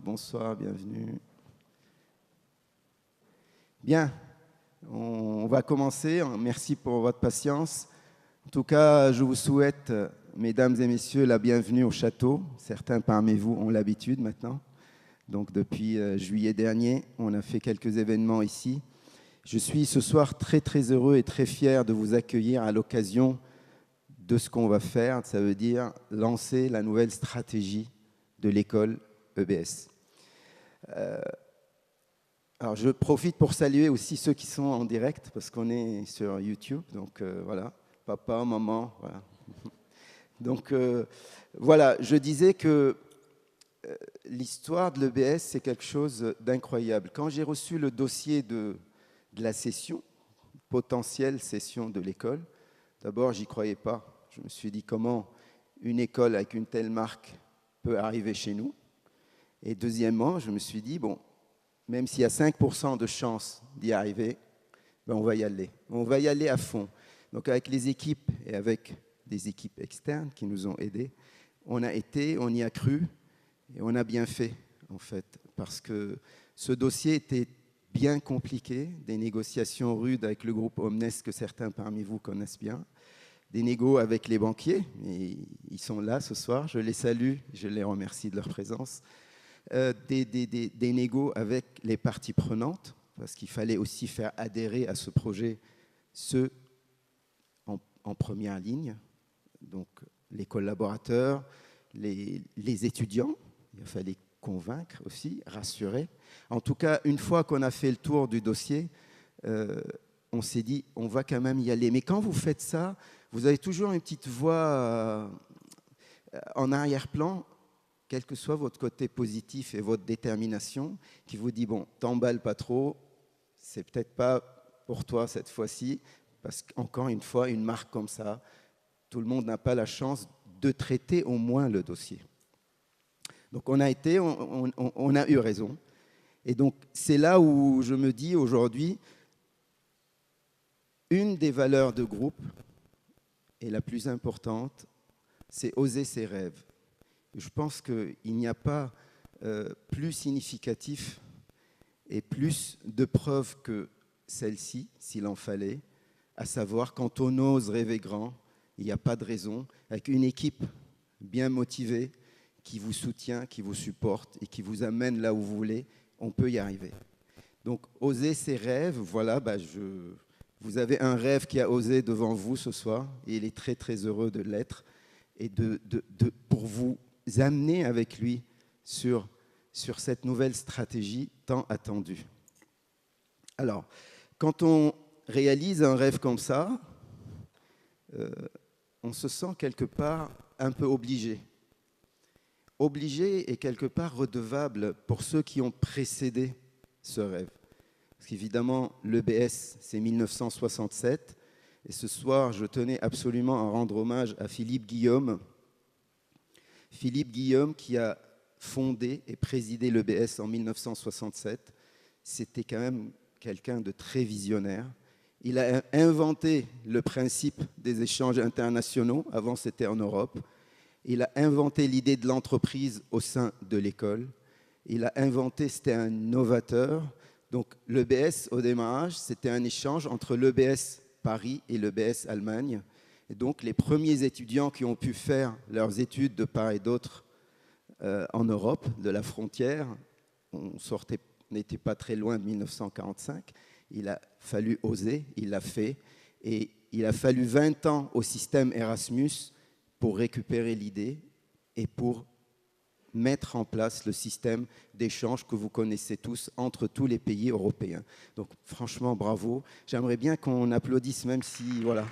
bonsoir, bienvenue. Bien, on va commencer. Merci pour votre patience. En tout cas, je vous souhaite, mesdames et messieurs, la bienvenue au château. Certains parmi vous ont l'habitude maintenant. Donc depuis juillet dernier, on a fait quelques événements ici. Je suis ce soir très très heureux et très fier de vous accueillir à l'occasion de ce qu'on va faire. Ça veut dire lancer la nouvelle stratégie de l'école EBS. Alors je profite pour saluer aussi ceux qui sont en direct parce qu'on est sur YouTube. Donc voilà, papa, maman, voilà. Donc voilà, je disais que l'histoire de l'EBS, c'est quelque chose d'incroyable. Quand j'ai reçu le dossier de la session, potentielle session de l'école, d'abord, j'y croyais pas. Je me suis dit comment une école avec une telle marque peut arriver chez nous. Et deuxièmement, je me suis dit, bon, même s'il y a 5% de chance d'y arriver, ben on va y aller. On va y aller à fond. Donc avec les équipes et avec des équipes externes qui nous ont aidés, on y a cru et on a bien fait, en fait, parce que ce dossier était bien compliqué, des négociations rudes avec le groupe Omnes que certains parmi vous connaissent bien, des négos avec les banquiers, et ils sont là ce soir, je les salue, je les remercie de leur présence, des négos avec les parties prenantes, parce qu'il fallait aussi faire adhérer à ce projet ceux en première ligne, donc les collaborateurs, les étudiants, il fallait convaincre aussi, rassurer. En tout cas, une fois qu'on a fait le tour du dossier, on s'est dit, on va quand même y aller. Mais quand vous faites ça, vous avez toujours une petite voix en arrière-plan, quel que soit votre côté positif et votre détermination, qui vous dit, bon, t'emballe pas trop, c'est peut-être pas pour toi cette fois-ci, parce qu'encore une fois, une marque comme ça, tout le monde n'a pas la chance de traiter au moins le dossier. Donc on a eu raison. Et donc c'est là où je me dis aujourd'hui, une des valeurs de groupe, et la plus importante, c'est oser ses rêves. Je pense qu'il n'y a pas plus significatif et plus de preuves que celle-ci, s'il en fallait, à savoir quand on ose rêver grand, il n'y a pas de raison, avec une équipe bien motivée, qui vous soutient, qui vous supporte et qui vous amène là où vous voulez, on peut y arriver. Donc, oser ses rêves, voilà, vous avez un rêve qui a osé devant vous ce soir, et il est très, très heureux de l'être, et pour vous amener avec lui sur cette nouvelle stratégie tant attendue. Alors, quand on réalise un rêve comme ça, on se sent quelque part un peu obligé. Obligé et quelque part redevable pour ceux qui ont précédé ce rêve. Parce qu'évidemment, l'EBS, c'est 1967. Et ce soir, je tenais absolument à rendre hommage à Philippe Guillaume. Philippe Guillaume qui a fondé et présidé l'EBS en 1967. C'était quand même quelqu'un de très visionnaire. Il a inventé le principe des échanges internationaux. Avant, c'était en Europe. Il a inventé l'idée de l'entreprise au sein de l'école. Il a inventé, c'était un novateur. Donc l'EBS, au démarrage, c'était un échange entre l'EBS Paris et l'EBS Allemagne. Et donc les premiers étudiants qui ont pu faire leurs études de part et d'autre en Europe, de la frontière, on n'était pas très loin de 1945. Il a fallu oser, il l'a fait. Et il a fallu 20 ans au système Erasmus pour récupérer l'idée et pour mettre en place le système d'échange que vous connaissez tous entre tous les pays européens. Donc franchement, bravo. J'aimerais bien qu'on applaudisse, même si, voilà.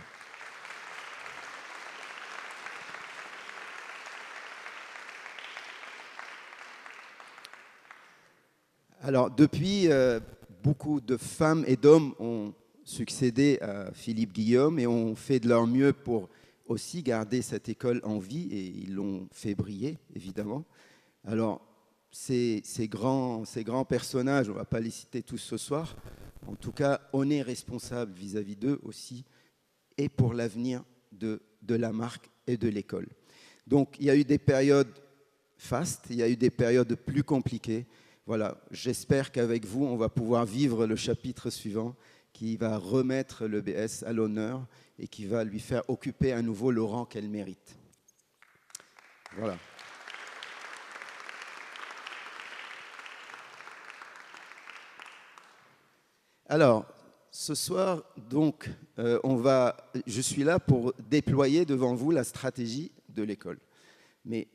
Alors depuis, beaucoup de femmes et d'hommes ont succédé à Philippe Guillaume et ont fait de leur mieux pour aussi garder cette école en vie, et ils l'ont fait briller, évidemment. Alors, ces grands personnages, on ne va pas les citer tous ce soir, en tout cas, on est responsable vis-à-vis d'eux aussi, et pour l'avenir de la marque et de l'école. Donc, il y a eu des périodes fastes, il y a eu des périodes plus compliquées. Voilà, j'espère qu'avec vous, on va pouvoir vivre le chapitre suivant qui va remettre l'EBS à l'honneur et qui va lui faire occuper à nouveau le rang qu'elle mérite. Voilà. Alors, ce soir, donc, je suis là pour déployer devant vous la stratégie de l'école. Mais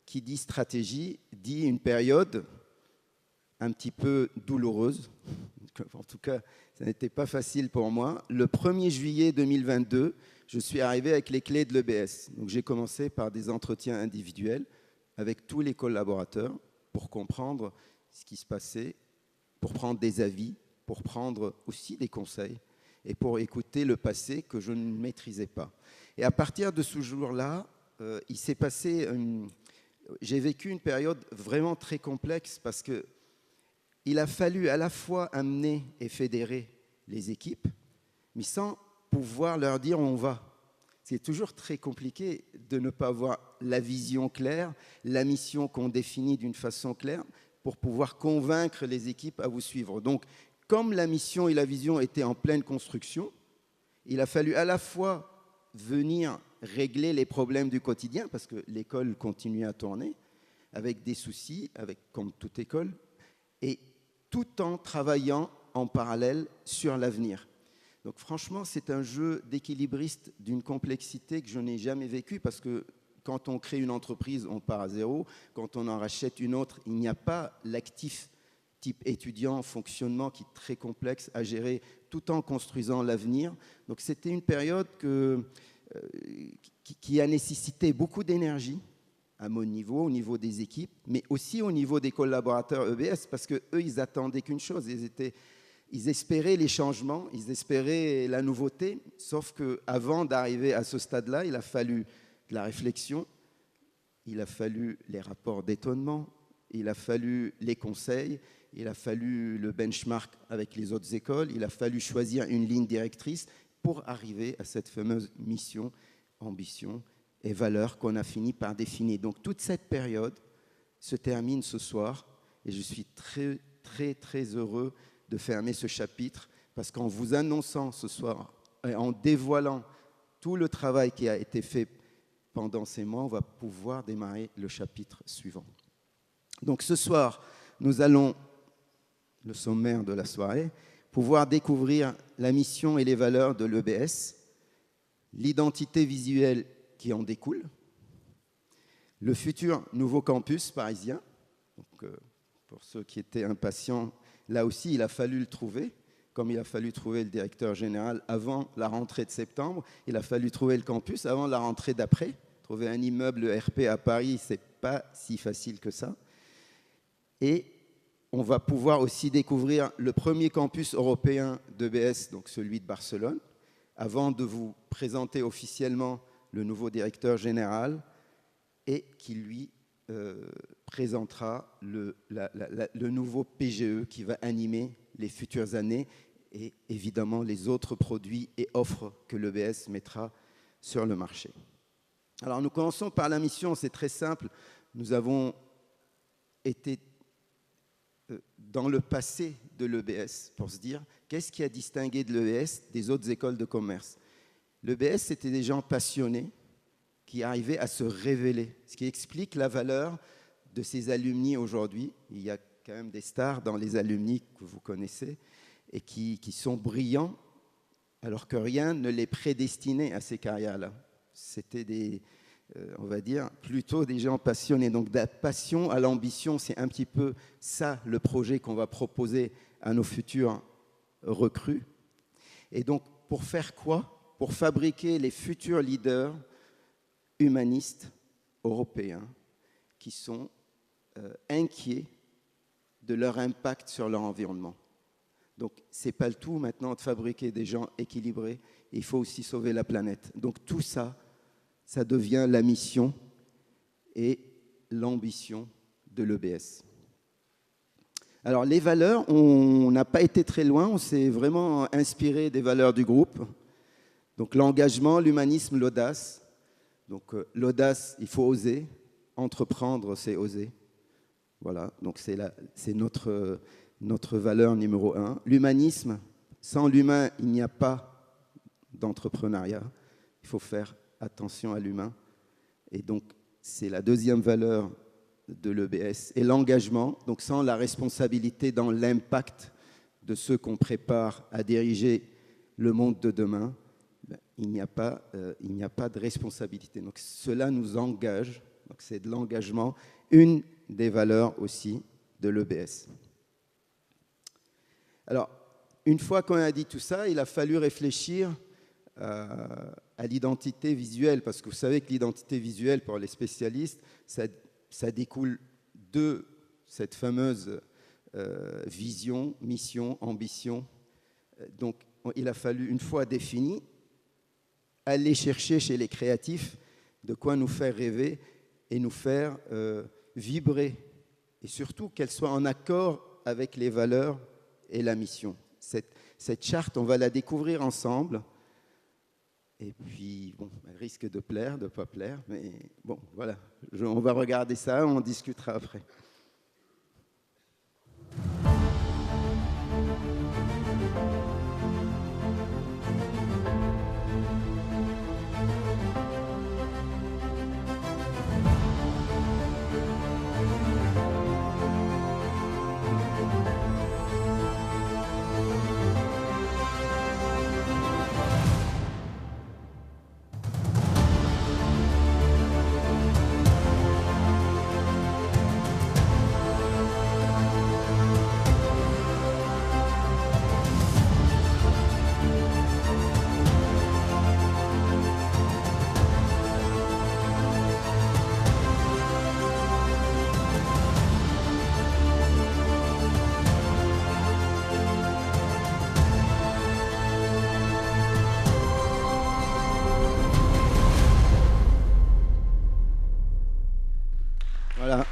qui dit stratégie dit une période un petit peu douloureuse. En tout cas, ça n'était pas facile pour moi. Le 1er juillet 2022, je suis arrivé avec les clés de l'EBS. Donc, j'ai commencé par des entretiens individuels avec tous les collaborateurs pour comprendre ce qui se passait, pour prendre des avis, pour prendre aussi des conseils et pour écouter le passé que je ne maîtrisais pas. Et à partir de ce jour-là, il s'est passé j'ai vécu une période vraiment très complexe parce qu'il a fallu à la fois amener et fédérer les équipes, mais sans pouvoir leur dire où on va. C'est toujours très compliqué de ne pas avoir la vision claire, la mission qu'on définit d'une façon claire pour pouvoir convaincre les équipes à vous suivre. Donc, comme la mission et la vision étaient en pleine construction, il a fallu à la fois venir régler les problèmes du quotidien, parce que l'école continuait à tourner, avec des soucis, comme toute école, et tout en travaillant en parallèle sur l'avenir. Donc franchement, c'est un jeu d'équilibriste d'une complexité que je n'ai jamais vécue, parce que quand on crée une entreprise, on part à zéro. Quand on en rachète une autre, il n'y a pas l'actif type étudiant, fonctionnement qui est très complexe à gérer tout en construisant l'avenir. Donc c'était une période qui a nécessité beaucoup d'énergie à mon niveau, au niveau des équipes, mais aussi au niveau des collaborateurs EBS, parce qu'eux, ils attendaient qu'une chose, ils espéraient les changements, ils espéraient la nouveauté, sauf qu'avant d'arriver à ce stade-là, il a fallu de la réflexion, il a fallu les rapports d'étonnement, il a fallu les conseils, il a fallu le benchmark avec les autres écoles, il a fallu choisir une ligne directrice pour arriver à cette fameuse mission, ambition et valeur qu'on a fini par définir. Donc toute cette période se termine ce soir et je suis très, très, très heureux de fermer ce chapitre parce qu'en vous annonçant ce soir et en dévoilant tout le travail qui a été fait pendant ces mois, on va pouvoir démarrer le chapitre suivant. Donc ce soir, nous allons, le sommaire de la soirée, pouvoir découvrir la mission et les valeurs de l'EBS, l'identité visuelle qui en découle, le futur nouveau campus parisien. Donc, pour ceux qui étaient impatients, là aussi, il a fallu le trouver, comme il a fallu trouver le directeur général avant la rentrée de septembre, il a fallu trouver le campus avant la rentrée d'après. Trouver un immeuble RP à Paris, ce n'est pas si facile que ça. Et on va pouvoir aussi découvrir le premier campus européen d'EBS, donc celui de Barcelone, avant de vous présenter officiellement le nouveau directeur général et qui lui présentera le nouveau PGE qui va animer les futures années et évidemment les autres produits et offres que l'EBS mettra sur le marché. Alors nous commençons par la mission, c'est très simple. Nous avons été dans le passé de l'EBS pour se dire qu'est-ce qui a distingué de l'EBS des autres écoles de commerce. L'EBS, c'était des gens passionnés qui arrivaient à se révéler, ce qui explique la valeur de ces alumni aujourd'hui. Il y a quand même des stars dans les alumni que vous connaissez et qui sont brillants alors que rien ne les prédestinait à ces carrières-là. C'était on va dire, plutôt des gens passionnés. Donc, de la passion à l'ambition, c'est un petit peu ça le projet qu'on va proposer à nos futurs recrues. Et donc, pour faire quoi? Pour fabriquer les futurs leaders humanistes européens qui sont inquiets de leur impact sur leur environnement. Donc, ce n'est pas le tout maintenant de fabriquer des gens équilibrés. Il faut aussi sauver la planète. Donc, tout ça, ça devient la mission et l'ambition de l'EBS. Alors, les valeurs, on n'a pas été très loin, on s'est vraiment inspiré des valeurs du groupe. Donc, l'engagement, l'humanisme, l'audace. Donc, l'audace, il faut oser, entreprendre, c'est oser. Voilà, donc c'est notre valeur numéro 1. L'humanisme, sans l'humain, il n'y a pas d'entrepreneuriat. Il faut faire attention à l'humain. Et donc, c'est la deuxième valeur de l'EBS. Et l'engagement, donc sans la responsabilité dans l'impact de ceux qu'on prépare à diriger le monde de demain, il n'y a pas de responsabilité. Donc, cela nous engage. Donc, c'est de l'engagement, une des valeurs aussi de l'EBS. Alors, une fois qu'on a dit tout ça, il a fallu réfléchir à l'identité visuelle, parce que vous savez que l'identité visuelle, pour les spécialistes, ça découle de cette fameuse vision, mission, ambition. Donc, il a fallu, une fois défini, aller chercher chez les créatifs de quoi nous faire rêver et nous faire vibrer, et surtout qu'elle soit en accord avec les valeurs et la mission. Cette charte, on va la découvrir ensemble, et puis, bon, elle risque de plaire, de ne pas plaire, mais bon, voilà, on va regarder ça, on discutera après. Voilà.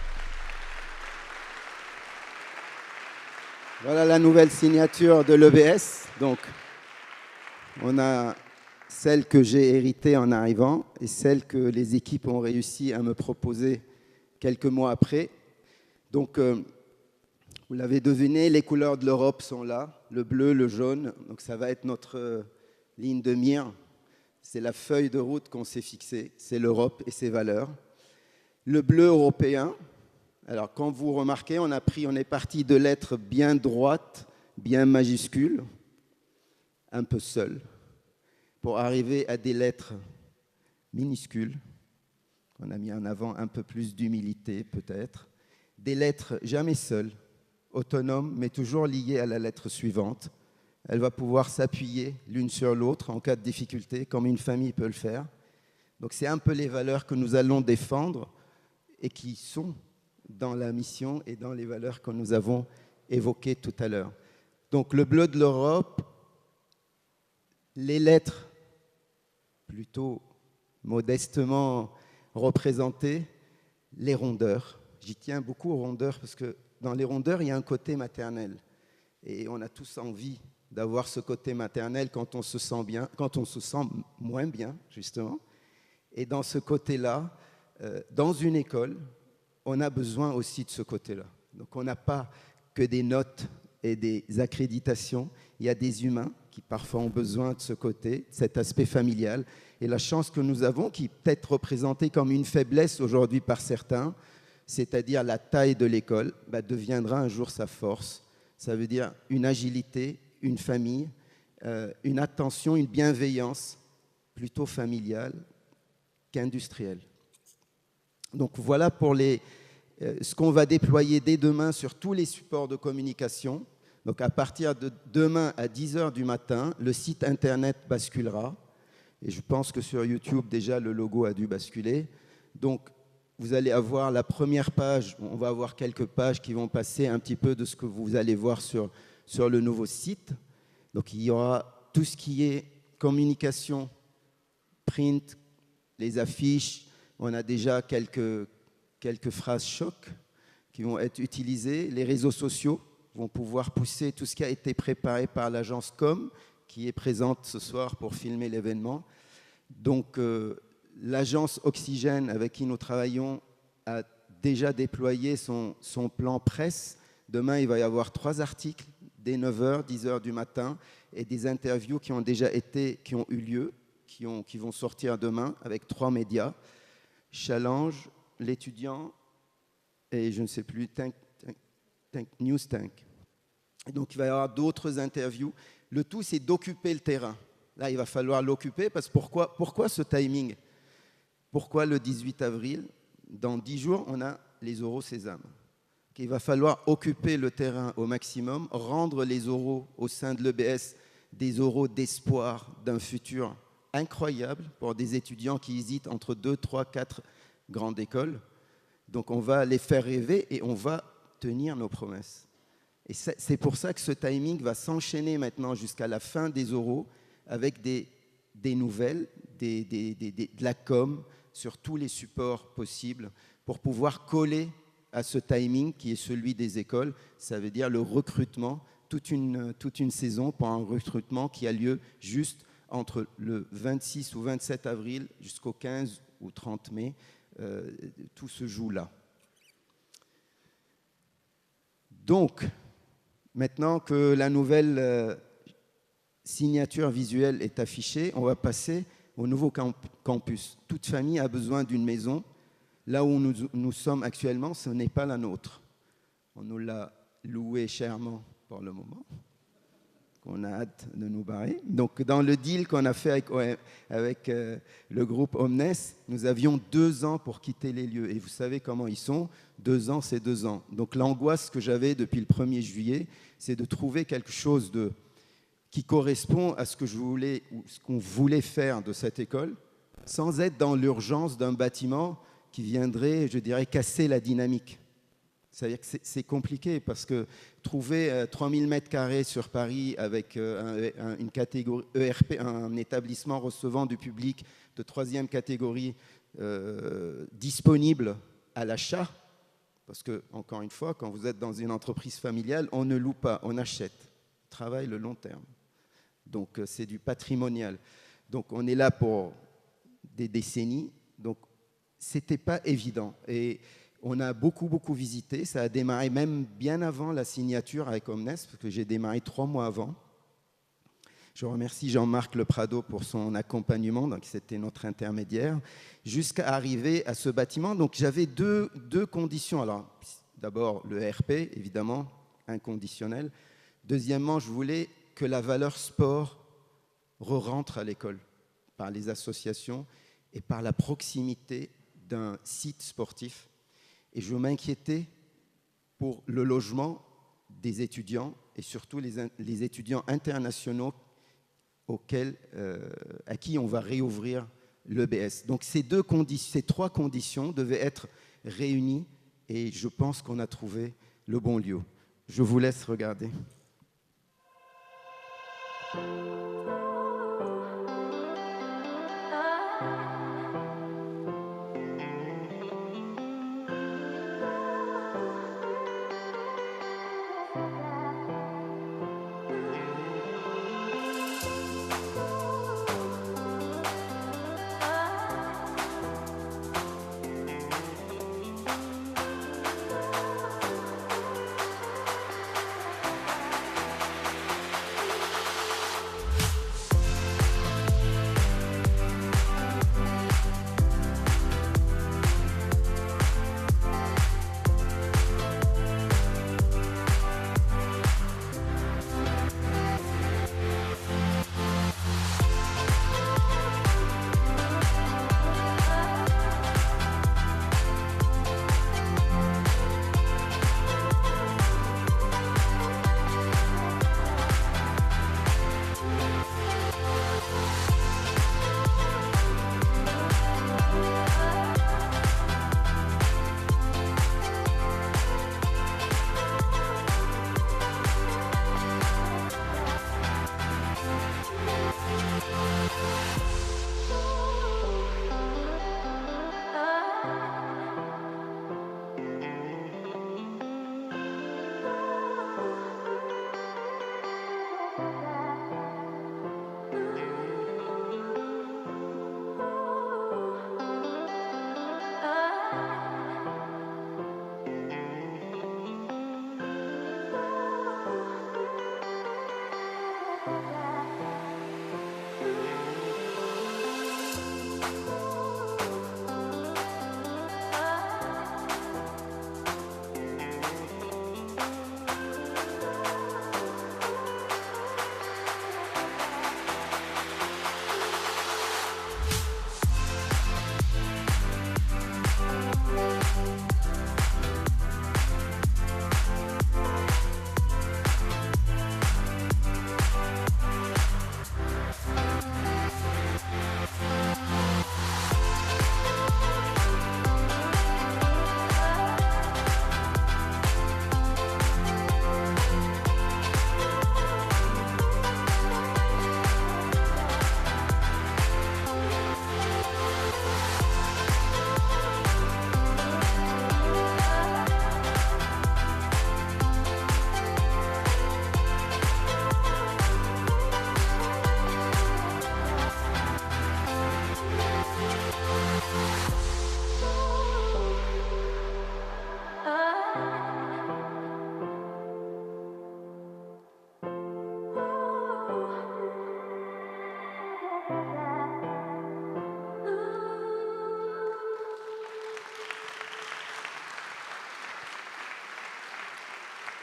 Voilà la nouvelle signature de l'EBS. Donc, on a celle que j'ai héritée en arrivant et celle que les équipes ont réussi à me proposer quelques mois après. Donc, vous l'avez deviné, les couleurs de l'Europe sont là, le bleu, le jaune. Donc, ça va être notre ligne de mire. C'est la feuille de route qu'on s'est fixée. C'est l'Europe et ses valeurs. Le bleu européen, alors quand vous remarquez, on est parti de lettres bien droites, bien majuscules, un peu seules, pour arriver à des lettres minuscules. On a mis en avant un peu plus d'humilité peut-être. Des lettres jamais seules, autonomes, mais toujours liées à la lettre suivante. Elle va pouvoir s'appuyer l'une sur l'autre en cas de difficulté, comme une famille peut le faire. Donc c'est un peu les valeurs que nous allons défendre et qui sont dans la mission et dans les valeurs que nous avons évoquées tout à l'heure. Donc le bleu de l'Europe, les lettres plutôt modestement représentées, les rondeurs. J'y tiens beaucoup aux rondeurs parce que dans les rondeurs, il y a un côté maternel. Et on a tous envie d'avoir ce côté maternel quand on se sent bien, quand on se sent moins bien, justement. Et dans ce côté-là, dans une école, on a besoin aussi de ce côté-là. Donc on n'a pas que des notes et des accréditations, il y a des humains qui parfois ont besoin de ce côté, cet aspect familial. Et la chance que nous avons, qui peut être représentée comme une faiblesse aujourd'hui par certains, c'est-à-dire la taille de l'école, deviendra un jour sa force. Ça veut dire une agilité, une famille, une attention, une bienveillance plutôt familiale qu'industrielle. Donc voilà pour ce qu'on va déployer dès demain sur tous les supports de communication. Donc à partir de demain à 10h du matin, le site internet basculera. Et je pense que sur YouTube, déjà, le logo a dû basculer. Donc vous allez avoir la première page, on va avoir quelques pages qui vont passer un petit peu de ce que vous allez voir sur le nouveau site. Donc il y aura tout ce qui est communication, print, les affiches. On a déjà quelques phrases choc qui vont être utilisées. Les réseaux sociaux vont pouvoir pousser tout ce qui a été préparé par l'agence Com, qui est présente ce soir pour filmer l'événement. Donc, l'agence Oxygène, avec qui nous travaillons, a déjà déployé son plan presse. Demain, il va y avoir 3 articles dès 9h, 10h du matin et des interviews qui ont déjà qui ont eu lieu, qui vont sortir demain avec 3 médias. Challenge, l'étudiant et je ne sais plus, News Tank. Et donc, il va y avoir d'autres interviews. Le tout, c'est d'occuper le terrain. Là, il va falloir l'occuper parce que pourquoi ce timing? Pourquoi le 18 avril? Dans 10 jours, on a les oraux Sésame. Il va falloir occuper le terrain au maximum, rendre les oraux au sein de l'EBS des oraux d'espoir d'un futur incroyable pour des étudiants qui hésitent entre 2, 3, 4 grandes écoles. Donc on va les faire rêver et on va tenir nos promesses. Et c'est pour ça que ce timing va s'enchaîner maintenant jusqu'à la fin des oraux avec des nouvelles, de la com sur tous les supports possibles pour pouvoir coller à ce timing qui est celui des écoles. Ça veut dire le recrutement, toute une saison pour un recrutement qui a lieu juste entre le 26 ou 27 avril jusqu'au 15 ou 30 mai. Tout se joue là. Donc, maintenant que la nouvelle signature visuelle est affichée, on va passer au nouveau campus. Toute famille a besoin d'une maison. Là où nous sommes actuellement, ce n'est pas la nôtre. On nous l'a loué chèrement pour le moment. On a hâte de nous barrer. Donc, dans le deal qu'on a fait avec le groupe Omnes, nous avions 2 ans pour quitter les lieux. Et vous savez comment ils sont, 2 ans, c'est 2 ans. Donc, l'angoisse que j'avais depuis le 1er juillet, c'est de trouver quelque chose qui correspond à ce que je voulais ou ce qu'on voulait faire de cette école, sans être dans l'urgence d'un bâtiment qui viendrait, je dirais, casser la dynamique. C'est-à-dire que c'est compliqué parce que trouver 3000 m² sur Paris avec une catégorie ERP, un établissement recevant du public de 3e catégorie disponible à l'achat, parce que, encore une fois, quand vous êtes dans une entreprise familiale, on ne loue pas, on achète. On travaille le long terme. Donc, c'est du patrimonial. Donc, on est là pour des décennies. Donc, ce n'était pas évident. Et on a beaucoup visité. Ça a démarré même bien avant la signature avec Omnes, parce que j'ai démarré 3 mois avant. Je remercie Jean-Marc Le Prado pour son accompagnement, donc c'était notre intermédiaire, jusqu'à arriver à ce bâtiment. Donc j'avais deux conditions. Alors, d'abord, le RP, évidemment, inconditionnel. Deuxièmement, je voulais que la valeur sport re-rentre à l'école par les associations et par la proximité d'un site sportif. Et je m'inquiétais pour le logement des étudiants et surtout les étudiants internationaux à qui on va réouvrir l'EBS. Donc ces 3 conditions devaient être réunies et je pense qu'on a trouvé le bon lieu. Je vous laisse regarder.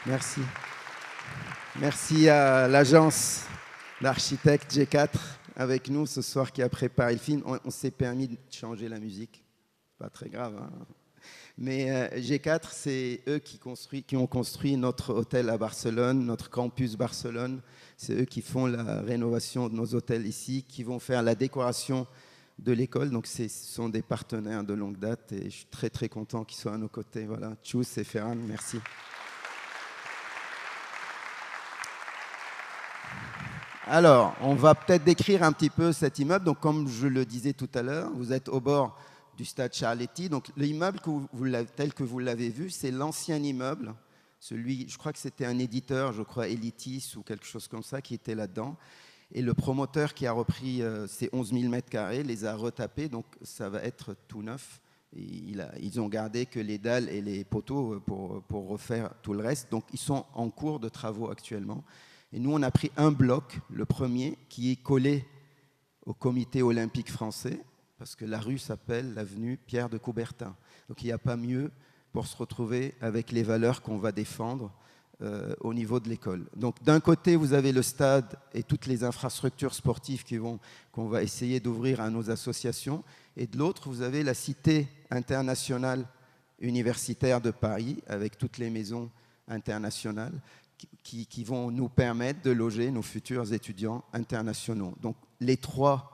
Merci. Merci à l'agence d'architectes G4 avec nous ce soir qui a préparé le film. On s'est permis de changer la musique. Pas très grave, hein. Mais G4, c'est eux qui ont construit notre hôtel à Barcelone, notre campus Barcelone. C'est eux qui font la rénovation de nos hôtels ici, qui vont faire la décoration de l'école. Donc, ce sont des partenaires de longue date et je suis très, très content qu'ils soient à nos côtés. Voilà, Tchuss et Ferran, merci. Alors, on va peut-être décrire un petit peu cet immeuble. Donc, comme je le disais tout à l'heure, vous êtes au bord du stade Charletti. Donc, l'immeuble tel que vous l'avez vu, c'est l'ancien immeuble. Je crois que c'était un éditeur, je crois Elitis ou quelque chose comme ça, qui était là-dedans. Et le promoteur qui a repris ces 11 000 mètres carrés les a retapés. Donc, ça va être tout neuf. Ils ont gardé que les dalles et les poteaux pour refaire tout le reste. Donc, ils sont en cours de travaux actuellement. Et nous, on a pris un bloc, le premier, qui est collé au comité olympique français, parce que la rue s'appelle l'avenue Pierre de Coubertin. Donc il n'y a pas mieux pour se retrouver avec les valeurs qu'on va défendre au niveau de l'école. Donc d'un côté, vous avez le stade et toutes les infrastructures sportives qu'on va essayer d'ouvrir à nos associations. Et de l'autre, vous avez la cité internationale universitaire de Paris, avec toutes les maisons internationales qui vont nous permettre de loger nos futurs étudiants internationaux. Donc les trois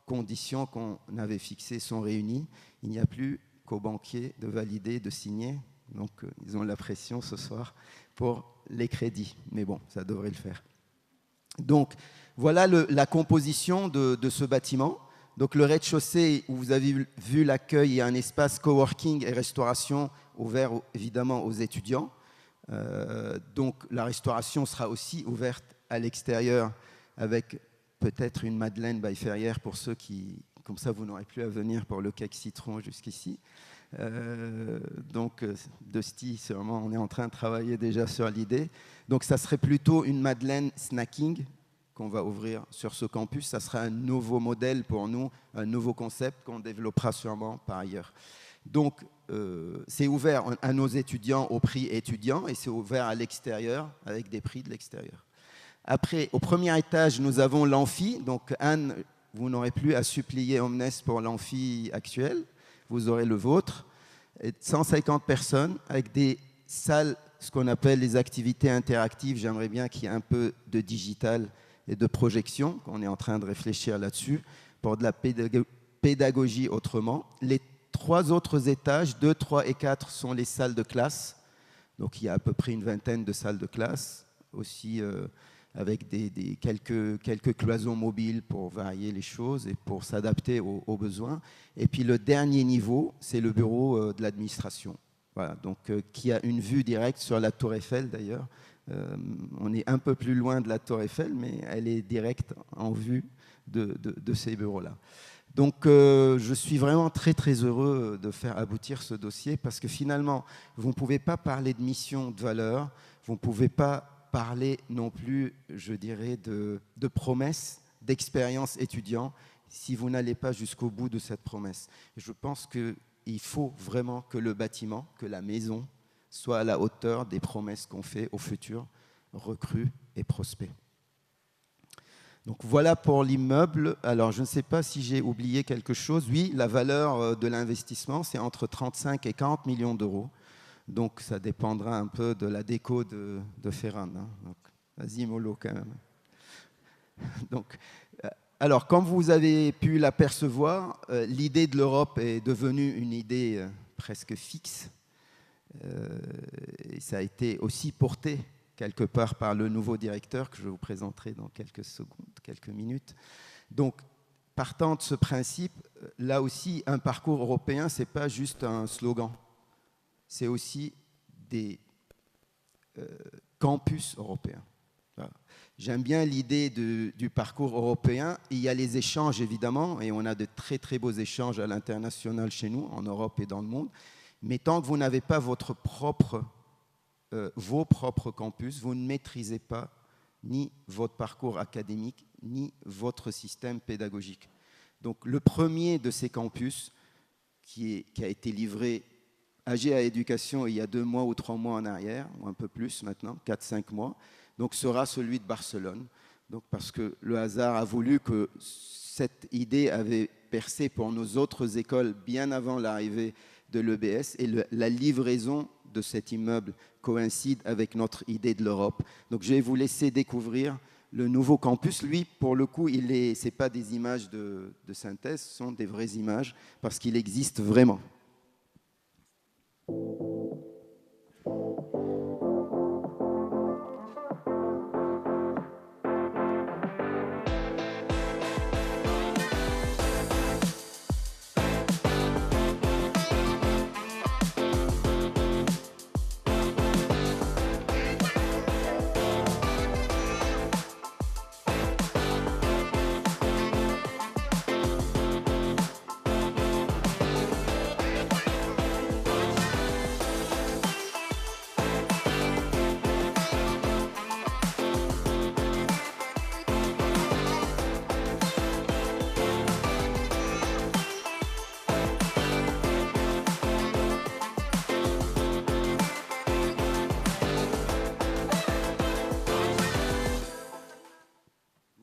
conditions qu'on avait fixées sont réunies. Il n'y a plus qu'aux banquiers de valider, de signer. Donc ils ont la pression ce soir pour les crédits. Mais bon, ça devrait le faire. Donc voilà la composition de ce bâtiment. Donc le rez-de-chaussée, où vous avez vu l'accueil, il y a un espace coworking et restauration ouvert évidemment aux étudiants. Donc la restauration sera aussi ouverte à l'extérieur avec peut-être une Madeleine by Ferrière pour ceux qui, comme ça vous n'aurez plus à venir pour le cake citron jusqu'ici. Donc Dusty, sûrement, on est en train de travailler déjà sur l'idée. Donc ça serait plutôt une Madeleine snacking qu'on va ouvrir sur ce campus. Ça sera un nouveau modèle pour nous, un nouveau concept qu'on développera sûrement par ailleurs. Donc, c'est ouvert à nos étudiants au prix étudiant et c'est ouvert à l'extérieur avec des prix de l'extérieur. Après, au premier étage, nous avons l'amphi. Donc, Anne, vous n'aurez plus à supplier Omnes pour l'amphi actuel. Vous aurez le vôtre. 150 personnes avec des salles, ce qu'on appelle les activités interactives. J'aimerais bien qu'il y ait un peu de digital et de projection. On est en train de réfléchir là-dessus pour de la pédagogie autrement. Les 3 autres étages, 2, 3 et 4, sont les salles de classe. Donc il y a à peu près une vingtaine de salles de classe, aussi avec quelques cloisons mobiles pour varier les choses et pour s'adapter aux besoins. Et puis le dernier niveau, c'est le bureau de l'administration. Voilà, donc qui a une vue directe sur la Tour Eiffel d'ailleurs. On est un peu plus loin de la Tour Eiffel, mais elle est directe en vue de ces bureaux-là. Donc, je suis vraiment très, très heureux de faire aboutir ce dossier parce que finalement, vous ne pouvez pas parler de mission, de valeur, vous ne pouvez pas parler non plus, je dirais, de promesses, d'expérience étudiant si vous n'allez pas jusqu'au bout de cette promesse. Je pense qu'il faut vraiment que le bâtiment, que la maison soit à la hauteur des promesses qu'on fait aux futurs recrues et prospects. Donc voilà pour l'immeuble. Alors je ne sais pas si j'ai oublié quelque chose. Oui, la valeur de l'investissement, c'est entre 35 et 40 millions d'euros. Donc ça dépendra un peu de la déco de Ferran. Hein. Vas-y mollo quand même. Donc, alors comme vous avez pu l'apercevoir, l'idée de l'Europe est devenue une idée presque fixe. Et ça a été aussi porté quelque part par le nouveau directeur que je vous présenterai dans quelques secondes, quelques minutes. Donc, partant de ce principe, là aussi, un parcours européen, ce n'est pas juste un slogan, c'est aussi des campus européens. Voilà. J'aime bien l'idée du parcours européen. Il y a les échanges, évidemment, et on a de très, très beaux échanges à l'international chez nous, en Europe et dans le monde. Mais tant que vous n'avez pas vos propres campus, vous ne maîtrisez pas ni votre parcours académique, ni votre système pédagogique. Donc le premier de ces campus, qui a été livré AGA Éducation il y a 2 mois ou 3 mois en arrière, ou un peu plus maintenant, 4-5 mois, donc sera celui de Barcelone. Donc, parce que le hasard a voulu que cette idée avait percé pour nos autres écoles bien avant l'arrivée de l'EBS et la livraison de cet immeuble coïncide avec notre idée de l'Europe. Donc je vais vous laisser découvrir le nouveau campus. Lui, pour le coup, ce n'est pas des images de synthèse, ce sont des vraies images parce qu'il existe vraiment.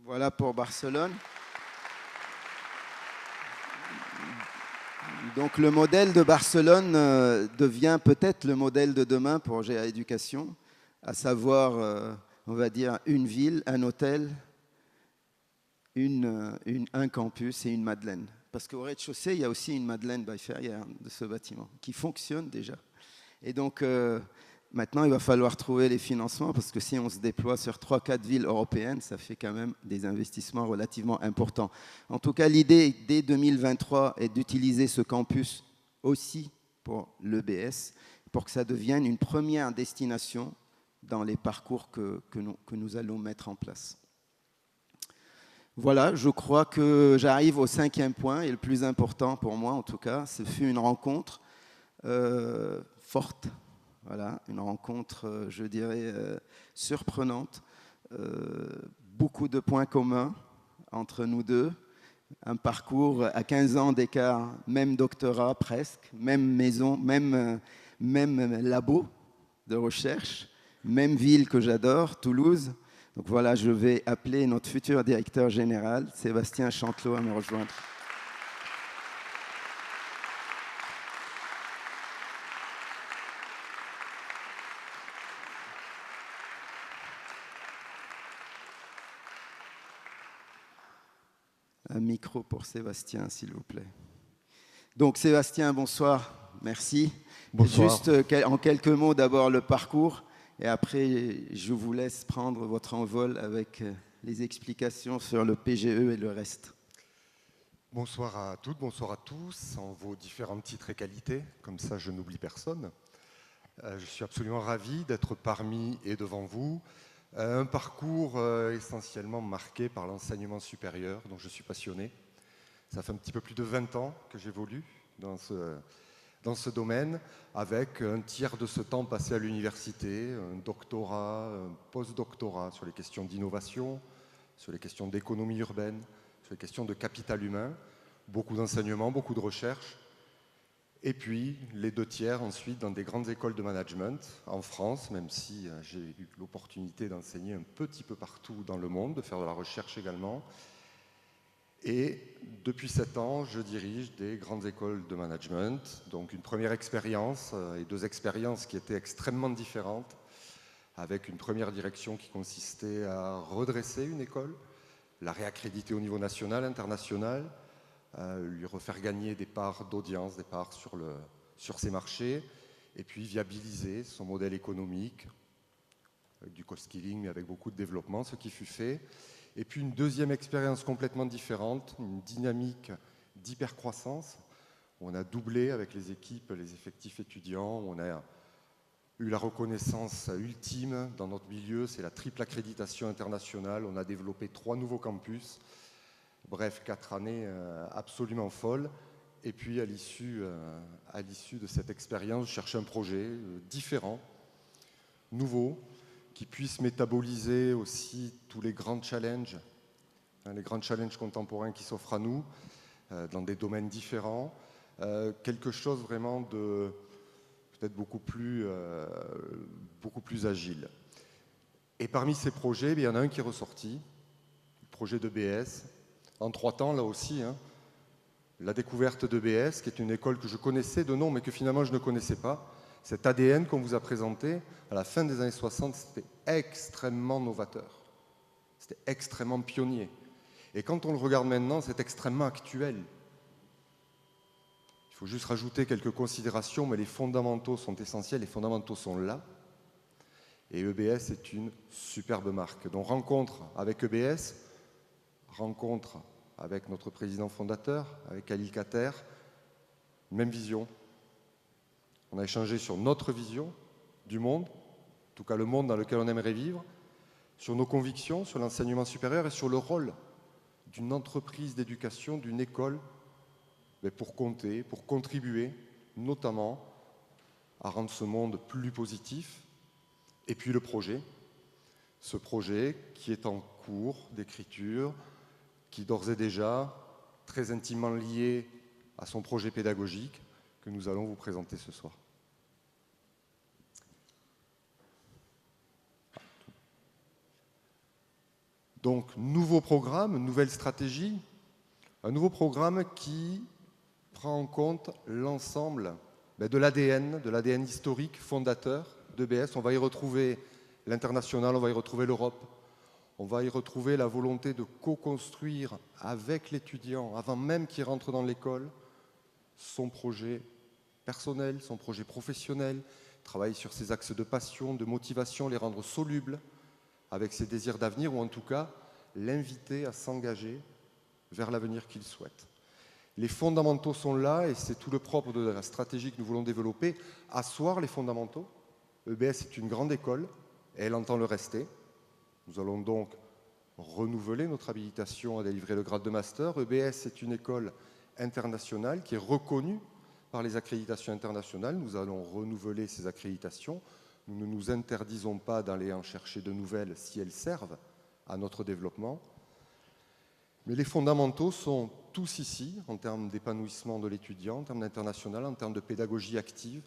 Voilà pour Barcelone. Donc le modèle de Barcelone devient peut-être le modèle de demain pour GA Éducation, à savoir, on va dire, une ville, un hôtel, un campus et une Madeleine. Parce qu'au rez-de-chaussée, il y a aussi une Madeleine by Ferrières de ce bâtiment, qui fonctionne déjà. Et donc, maintenant, il va falloir trouver les financements, parce que si on se déploie sur 3-4 villes européennes, ça fait quand même des investissements relativement importants. En tout cas, l'idée, dès 2023, est d'utiliser ce campus aussi pour l'EBS, pour que ça devienne une première destination dans les parcours que nous allons mettre en place. Voilà, je crois que j'arrive au 5e point, et le plus important pour moi, en tout cas, ce fut une rencontre forte. Voilà, une rencontre, je dirais, surprenante. Beaucoup de points communs entre nous deux. Un parcours à 15 ans d'écart, même doctorat presque, même maison, même labo de recherche, même ville que j'adore, Toulouse. Donc voilà, je vais appeler notre futur directeur général, Sébastien Chantelot, à me rejoindre. Un micro pour Sébastien, s'il vous plaît. Donc Sébastien, bonsoir, merci. Bonsoir. Juste en quelques mots d'abord le parcours, et après je vous laisse prendre votre envol avec les explications sur le PGE et le reste. Bonsoir à toutes, bonsoir à tous, en vos différents titres et qualités, comme ça je n'oublie personne. Je suis absolument ravi d'être parmi et devant vous. Un parcours essentiellement marqué par l'enseignement supérieur, dont je suis passionné. Ça fait un petit peu plus de 20 ans que j'évolue dans ce domaine, avec un tiers de ce temps passé à l'université, un doctorat, un post-doctorat sur les questions d'innovation, sur les questions d'économie urbaine, sur les questions de capital humain, beaucoup d'enseignement, beaucoup de recherche, et puis les 2 tiers ensuite dans des grandes écoles de management en France, même si j'ai eu l'opportunité d'enseigner un petit peu partout dans le monde, de faire de la recherche également. Et depuis 7 ans, je dirige des grandes écoles de management, donc une première expérience et 2 expériences qui étaient extrêmement différentes, avec une première direction qui consistait à redresser une école, la réaccréditer au niveau national, international, lui refaire gagner des parts d'audience, des parts sur ses marchés, et puis viabiliser son modèle économique, avec du cost-killing, mais avec beaucoup de développement, ce qui fut fait. Et puis une deuxième expérience complètement différente, une dynamique d'hypercroissance. On a doublé avec les équipes, les effectifs étudiants, on a eu la reconnaissance ultime dans notre milieu, c'est la triple accréditation internationale. On a développé 3 nouveaux campus. Bref, 4 années absolument folles. Et puis à l'issue de cette expérience, je cherchais un projet différent, nouveau, qui puisse métaboliser aussi tous les grands challenges contemporains qui s'offrent à nous, dans des domaines différents. Quelque chose vraiment d'être beaucoup plus agile. Et parmi ces projets, il y en a un qui est ressorti, le projet d'EBS, en 3 temps là aussi, hein. La découverte d'EBS, qui est une école que je connaissais de nom, mais que finalement je ne connaissais pas. Cet ADN qu'on vous a présenté, à la fin des années 60, c'était extrêmement novateur. C'était extrêmement pionnier. Et quand on le regarde maintenant, c'est extrêmement actuel. Il faut juste rajouter quelques considérations, mais les fondamentaux sont essentiels, les fondamentaux sont là. Et EBS est une superbe marque. Donc rencontre avec EBS, rencontre avec notre président fondateur, avec Khalil Kater, même vision. On a échangé sur notre vision du monde, en tout cas le monde dans lequel on aimerait vivre, sur nos convictions, sur l'enseignement supérieur et sur le rôle d'une entreprise d'éducation, d'une école, pour compter, pour contribuer notamment à rendre ce monde plus positif. Et puis le projet, ce projet qui est en cours d'écriture, qui d'ores et déjà très intimement lié à son projet pédagogique que nous allons vous présenter ce soir. Donc, nouveau programme, nouvelle stratégie, un nouveau programme qui prend en compte l'ensemble de l'ADN historique fondateur d'EBS. On va y retrouver l'international, on va y retrouver l'Europe, on va y retrouver la volonté de co-construire avec l'étudiant, avant même qu'il rentre dans l'école, son projet personnel, son projet professionnel, travailler sur ses axes de passion, de motivation, les rendre solubles avec ses désirs d'avenir, ou en tout cas l'inviter à s'engager vers l'avenir qu'il souhaite. Les fondamentaux sont là et c'est tout le propre de la stratégie que nous voulons développer, asseoir les fondamentaux. EBS est une grande école et elle entend le rester. Nous allons donc renouveler notre habilitation à délivrer le grade de master. EBS est une école internationale qui est reconnue par les accréditations internationales. Nous allons renouveler ces accréditations. Nous ne nous interdisons pas d'aller en chercher de nouvelles si elles servent à notre développement. Mais les fondamentaux sont tous ici, en termes d'épanouissement de l'étudiant, en termes d'international, en termes de pédagogie active,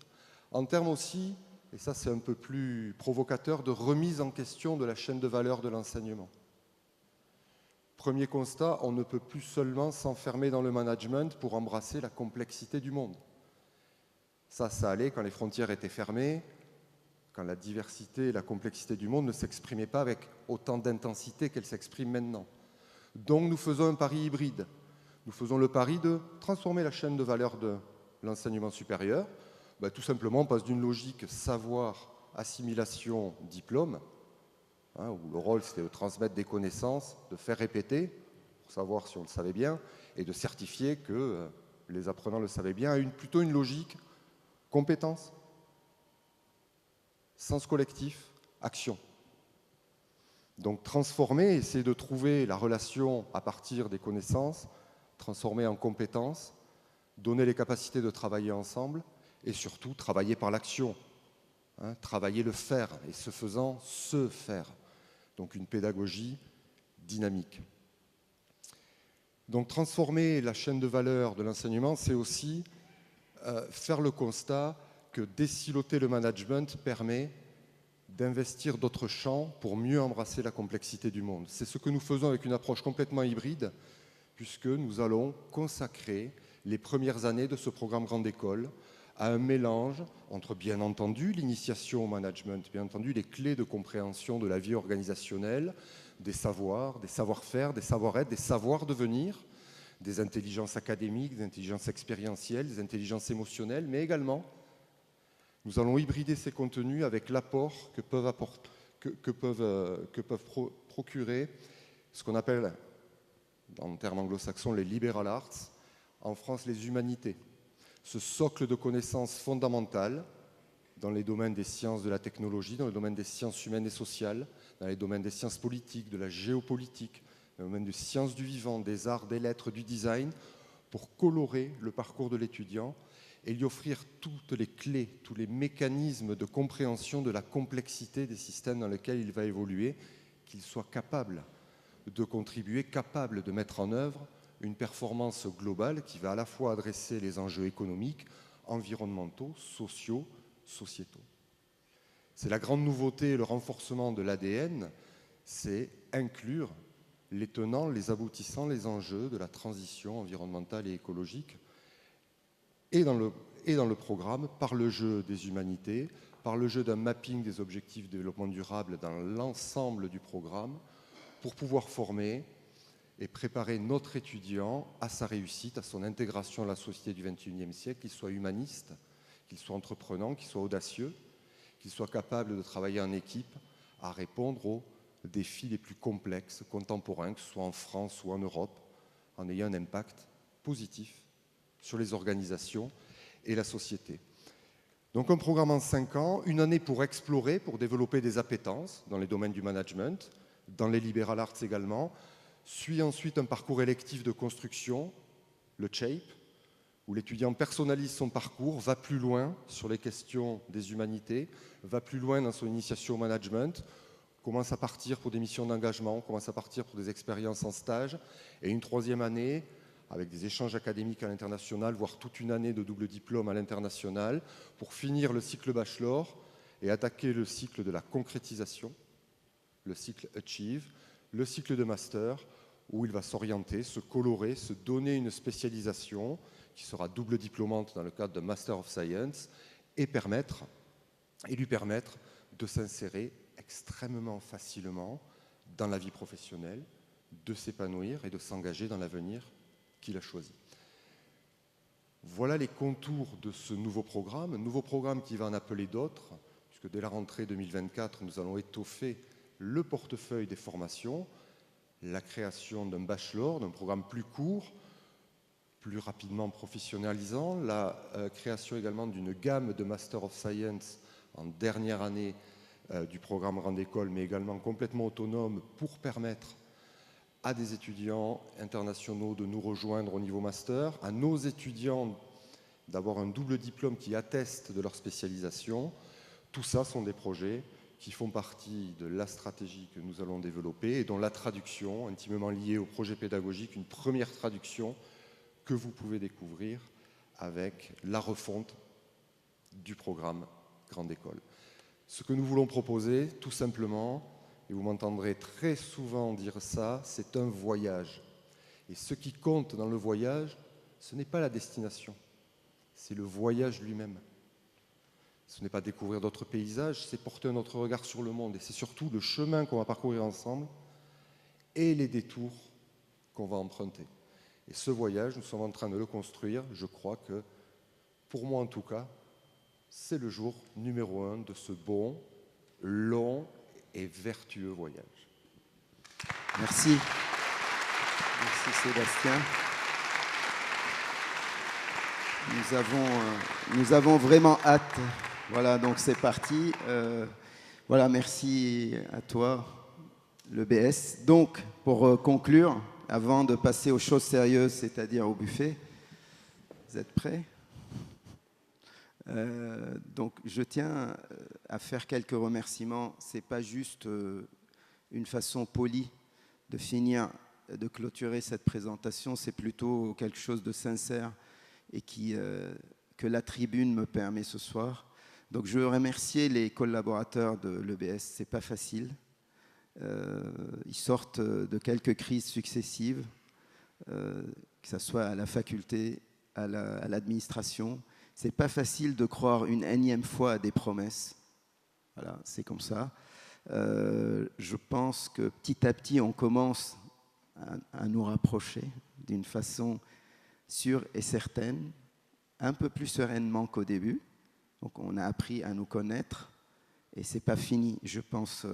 en termes aussi, et ça c'est un peu plus provocateur, de remise en question de la chaîne de valeur de l'enseignement. Premier constat, on ne peut plus seulement s'enfermer dans le management pour embrasser la complexité du monde. Ça allait quand les frontières étaient fermées, quand la diversité et la complexité du monde ne s'exprimaient pas avec autant d'intensité qu'elles s'expriment maintenant. Donc nous faisons un pari hybride. Nous faisons le pari de transformer la chaîne de valeur de l'enseignement supérieur. Tout simplement, on passe d'une logique savoir, assimilation, diplôme, où le rôle c'était de transmettre des connaissances, de faire répéter, pour savoir si on le savait bien, et de certifier que les apprenants le savaient bien, à plutôt une logique compétence, sens collectif, action. Donc transformer, essayer de trouver la relation à partir des connaissances, transformer en compétences, donner les capacités de travailler ensemble et surtout travailler par l'action, travailler le faire et ce faisant, se faire. Donc une pédagogie dynamique. Donc transformer la chaîne de valeur de l'enseignement, c'est aussi faire le constat que désiloter le management permet d'investir d'autres champs pour mieux embrasser la complexité du monde. C'est ce que nous faisons avec une approche complètement hybride, puisque nous allons consacrer les premières années de ce programme Grande École à un mélange entre, bien entendu, l'initiation au management, bien entendu, les clés de compréhension de la vie organisationnelle, des savoirs, des savoir-faire, des savoir-être, des savoirs-devenir, des intelligences académiques, des intelligences expérientielles, des intelligences émotionnelles, mais également, nous allons hybrider ces contenus avec l'apport que peuvent procurer ce qu'on appelle, en termes anglo-saxons, les liberal arts, en France, les humanités. Ce socle de connaissances fondamentales dans les domaines des sciences de la technologie, dans le domaine des sciences humaines et sociales, dans les domaines des sciences politiques, de la géopolitique, dans le domaine des sciences du vivant, des arts, des lettres, du design, pour colorer le parcours de l'étudiant et lui offrir toutes les clés, tous les mécanismes de compréhension de la complexité des systèmes dans lesquels il va évoluer, qu'il soit capable de contribuer, capable de mettre en œuvre une performance globale qui va à la fois adresser les enjeux économiques, environnementaux, sociaux, sociétaux. C'est la grande nouveauté, le renforcement de l'ADN, c'est inclure les tenants, les aboutissants, les enjeux de la transition environnementale et écologique et dans le programme, par le jeu des humanités, par le jeu d'un mapping des objectifs de développement durable dans l'ensemble du programme, pour pouvoir former et préparer notre étudiant à sa réussite, à son intégration à la société du XXIe siècle, qu'il soit humaniste, qu'il soit entreprenant, qu'il soit audacieux, qu'il soit capable de travailler en équipe à répondre aux défis les plus complexes, contemporains, que ce soit en France ou en Europe, en ayant un impact positif sur les organisations et la société. Donc un programme en 5 ans, une année pour explorer, pour développer des appétences dans les domaines du management, dans les liberal arts également, suit ensuite un parcours électif de construction, le SHAPE, où l'étudiant personnalise son parcours, va plus loin sur les questions des humanités, va plus loin dans son initiation au management, commence à partir pour des missions d'engagement, commence à partir pour des expériences en stage, et une 3e année, avec des échanges académiques à l'international, voire toute une année de double diplôme à l'international, pour finir le cycle bachelor et attaquer le cycle de la concrétisation, le cycle Achieve, le cycle de master, où il va s'orienter, se colorer, se donner une spécialisation qui sera double diplômante dans le cadre de Master of Science et lui permettre de s'insérer extrêmement facilement dans la vie professionnelle, de s'épanouir et de s'engager dans l'avenir qu'il a choisi. Voilà les contours de ce nouveau programme qui va en appeler d'autres, puisque dès la rentrée 2024, nous allons étoffer le portefeuille des formations, la création d'un bachelor, d'un programme plus court, plus rapidement professionnalisant, la création également d'une gamme de Master of Science en dernière année du programme Grande École, mais également complètement autonome pour permettre à des étudiants internationaux de nous rejoindre au niveau master, à nos étudiants d'avoir un double diplôme qui atteste de leur spécialisation. Tout ça sont des projets qui font partie de la stratégie que nous allons développer et dont la traduction, intimement liée au projet pédagogique, une première traduction que vous pouvez découvrir avec la refonte du programme Grande École. Ce que nous voulons proposer, tout simplement, et vous m'entendrez très souvent dire ça, c'est un voyage. Et ce qui compte dans le voyage, ce n'est pas la destination, c'est le voyage lui-même. Ce n'est pas découvrir d'autres paysages, c'est porter un autre regard sur le monde. Et c'est surtout le chemin qu'on va parcourir ensemble et les détours qu'on va emprunter. Et ce voyage, nous sommes en train de le construire. Je crois que, pour moi en tout cas, c'est le jour numéro 1 de ce bon, long et vertueux voyage. Merci. Merci Sébastien. Nous avons vraiment hâte. Voilà, donc c'est parti. Voilà, merci à toi, le BS. Donc, pour conclure, avant de passer aux choses sérieuses, c'est-à-dire au buffet, vous êtes prêts ? Donc, je tiens à faire quelques remerciements. Ce n'est pas juste une façon polie de finir, de clôturer cette présentation, c'est plutôt quelque chose de sincère et que la tribune me permet ce soir. Donc, je veux remercier les collaborateurs de l'EBS. Ce n'est pas facile. Ils sortent de quelques crises successives, que ce soit à la faculté, à l'administration. Ce n'est pas facile de croire une énième fois à des promesses. Voilà, c'est comme ça. Je pense que petit à petit, on commence à nous rapprocher d'une façon sûre et certaine, un peu plus sereinement qu'au début. Donc, on a appris à nous connaître et ce n'est pas fini. Je pense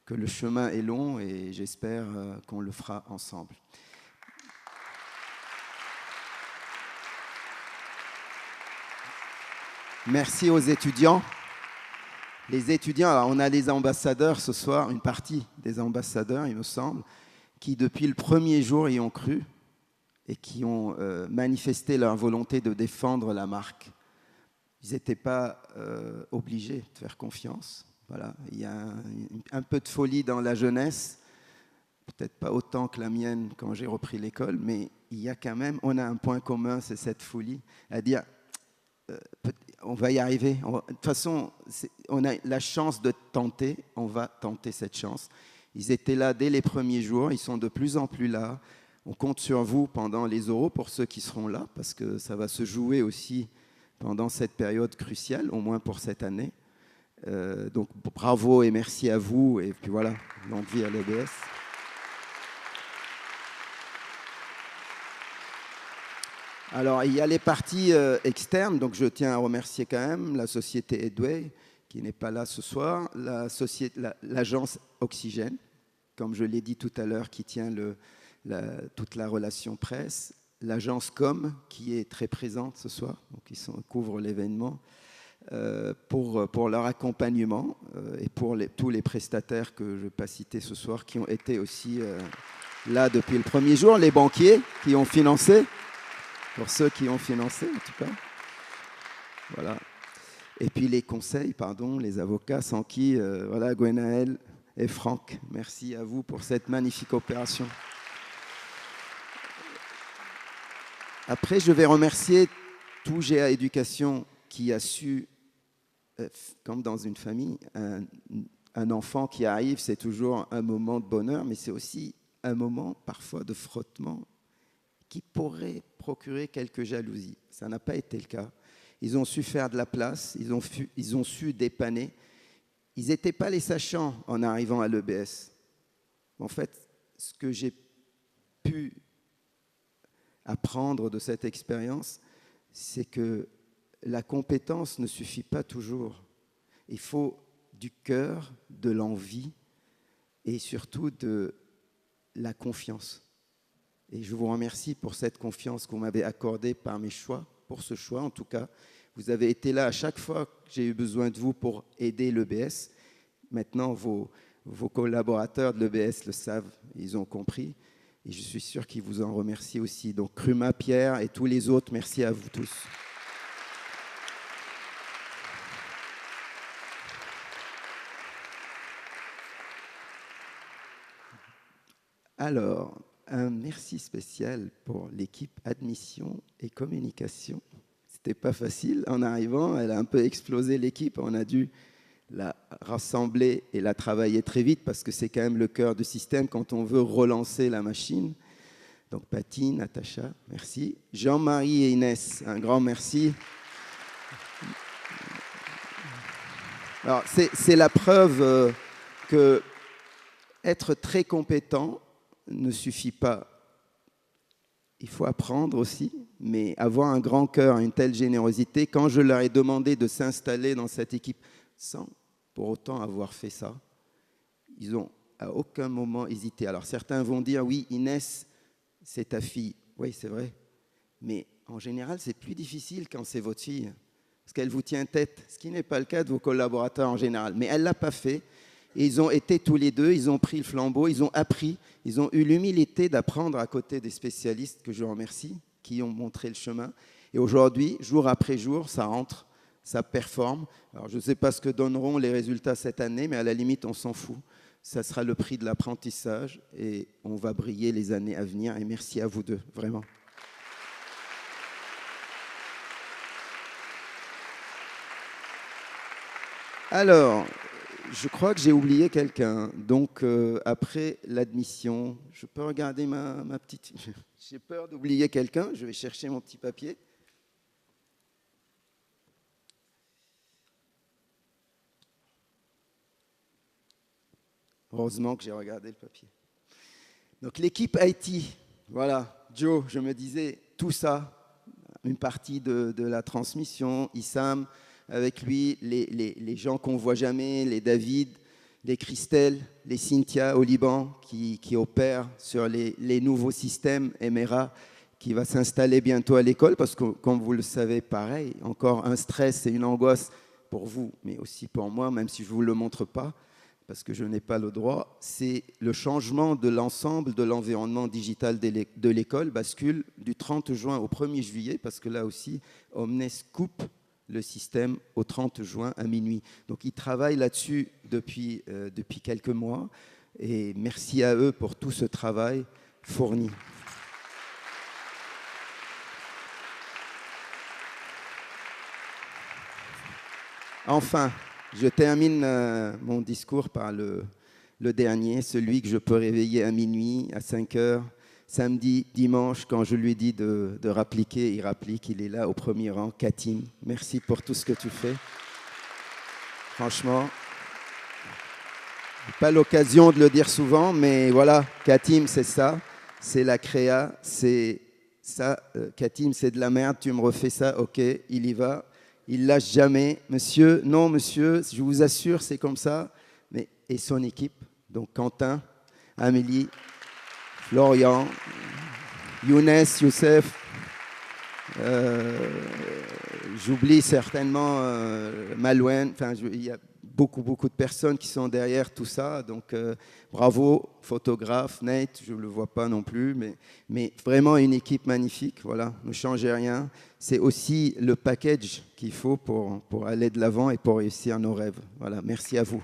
que le chemin est long et j'espère qu'on le fera ensemble. Merci aux étudiants. Les étudiants, alors on a les ambassadeurs ce soir, une partie des ambassadeurs, il me semble, qui depuis le premier jour y ont cru et qui ont manifesté leur volonté de défendre la marque. Ils n'étaient pas obligés de faire confiance. Voilà. Il y a un peu de folie dans la jeunesse, peut-être pas autant que la mienne quand j'ai repris l'école, mais il y a quand même, on a un point commun, c'est cette folie, à dire on va y arriver. De toute façon, on a la chance de tenter. On va tenter cette chance. Ils étaient là dès les premiers jours. Ils sont de plus en plus là. On compte sur vous pendant les Euros pour ceux qui seront là, parce que ça va se jouer aussi pendant cette période cruciale, au moins pour cette année. Donc bravo et merci à vous. Et puis voilà, longue vie à l'EBS. Alors, il y a les parties externes, donc je tiens à remercier quand même la société Edway, qui n'est pas là ce soir, l'agence Oxygène, comme je l'ai dit tout à l'heure, qui tient toute la relation presse, l'agence Com, qui est très présente ce soir, donc ils couvrent l'événement, pour leur accompagnement, et pour tous les prestataires que je ne vais pas citer ce soir, qui ont été aussi là depuis le premier jour, les banquiers qui ont financé, pour ceux qui ont financé en tout cas. Voilà. Et puis les conseils, pardon, les avocats, sans qui, voilà, Gwenaël et Franck, merci à vous pour cette magnifique opération. Après, je vais remercier tout GA Éducation qui a su, comme dans une famille, un enfant qui arrive, c'est toujours un moment de bonheur, mais c'est aussi un moment parfois de frottement qui pourrait procurer quelques jalousies. Ça n'a pas été le cas. Ils ont su faire de la place, ils ont su dépanner. Ils n'étaient pas les sachants en arrivant à l'EBS. En fait, ce que j'ai pu apprendre de cette expérience, c'est que la compétence ne suffit pas toujours. Il faut du cœur, de l'envie et surtout de la confiance. Et je vous remercie pour cette confiance que vous m'avez accordée par mes choix, pour ce choix en tout cas. Vous avez été là à chaque fois que j'ai eu besoin de vous pour aider l'EBS. Maintenant, vos collaborateurs de l'EBS le savent, ils ont compris. Et je suis sûr qu'ils vous en remercient aussi. Donc, Kruma, Pierre et tous les autres, merci à vous tous. Alors, un merci spécial pour l'équipe admission et communication. C'était pas facile en arrivant, elle a un peu explosé l'équipe, on a dû la rassembler et la travailler très vite parce que c'est quand même le cœur du système quand on veut relancer la machine. Donc Patty, Natacha, merci. Jean-Marie et Inès, un grand merci. Alors c'est la preuve que être très compétent ne suffit pas. Il faut apprendre aussi, mais avoir un grand cœur, une telle générosité. Quand je leur ai demandé de s'installer dans cette équipe, sans pour autant avoir fait ça, ils n'ont à aucun moment hésité. Alors certains vont dire, oui, Inès, c'est ta fille. Oui, c'est vrai. Mais en général, c'est plus difficile quand c'est votre fille, parce qu'elle vous tient tête, ce qui n'est pas le cas de vos collaborateurs en général. Mais elle ne l'a pas fait. Et ils ont été tous les deux, ils ont pris le flambeau, ils ont appris, ils ont eu l'humilité d'apprendre à côté des spécialistes, que je remercie, qui ont montré le chemin. Et aujourd'hui, jour après jour, ça rentre, ça performe. Alors, je ne sais pas ce que donneront les résultats cette année, mais à la limite, on s'en fout. Ça sera le prix de l'apprentissage et on va briller les années à venir. Et merci à vous deux, vraiment. Alors, je crois que j'ai oublié quelqu'un. Donc, après l'admission, je peux regarder ma petite... J'ai peur d'oublier quelqu'un. Je vais chercher mon petit papier. Heureusement que j'ai regardé le papier. Donc, l'équipe IT, voilà. Joe, je me disais, tout ça, une partie de la transmission, Issam, avec lui, les gens qu'on ne voit jamais, les David, les Christelle, les Cynthia au Liban qui opèrent sur les nouveaux systèmes Emera qui va s'installer bientôt à l'école parce que, comme vous le savez, pareil, encore un stress et une angoisse pour vous, mais aussi pour moi, même si je ne vous le montre pas, parce que je n'ai pas le droit, c'est le changement de l'ensemble de l'environnement digital de l'école bascule du 30 juin au 1er juillet, parce que là aussi, Omnes coupe le système au 30 juin à minuit. Donc, ils travaillent là-dessus depuis quelques mois. Et merci à eux pour tout ce travail fourni. Enfin, je termine mon discours par le dernier, celui que je peux réveiller à minuit, à 5 heures, samedi, dimanche, quand je lui dis de rappliquer, il rapplique, il est là au premier rang. Katim, merci pour tout ce que tu fais. Franchement, pas l'occasion de le dire souvent, mais voilà, Katim, c'est ça, c'est la créa, c'est ça, Katim, c'est de la merde, tu me refais ça, ok, il y va, il lâche jamais. Monsieur, non monsieur, je vous assure, c'est comme ça, mais et son équipe, donc Quentin, Amélie, Florian, Younes, Youssef, j'oublie certainement Malouane, enfin, il y a beaucoup de personnes qui sont derrière tout ça, donc bravo, photographe, Nate, je ne le vois pas non plus, mais vraiment une équipe magnifique, voilà, ne changez rien, c'est aussi le package qu'il faut pour aller de l'avant et pour réussir nos rêves, voilà, merci à vous.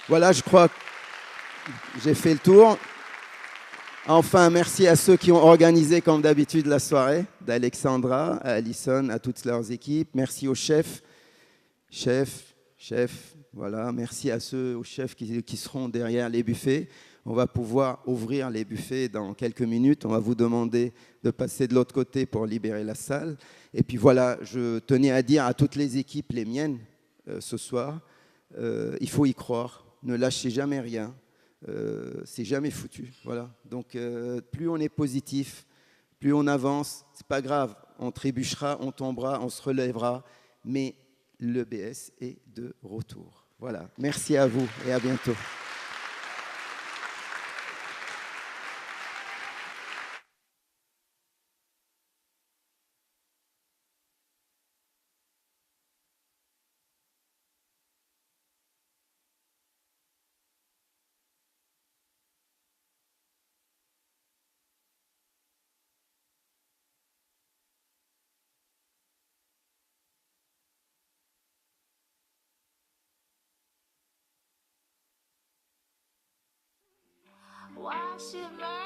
Voilà, je crois que j'ai fait le tour. Enfin, merci à ceux qui ont organisé, comme d'habitude, la soirée, d'Alexandra, à Alison, à toutes leurs équipes. Merci aux chefs, voilà. Merci à ceux, aux chefs qui seront derrière les buffets. On va pouvoir ouvrir les buffets dans quelques minutes. On va vous demander de passer de l'autre côté pour libérer la salle. Et puis voilà, je tenais à dire à toutes les équipes, les miennes, ce soir, il faut y croire. Ne lâchez jamais rien. C'est jamais foutu. Voilà. Donc, plus on est positif, plus on avance, c'est pas grave. On trébuchera, on tombera, on se relèvera, mais le BS est de retour. Voilà. Merci à vous et à bientôt. Why should my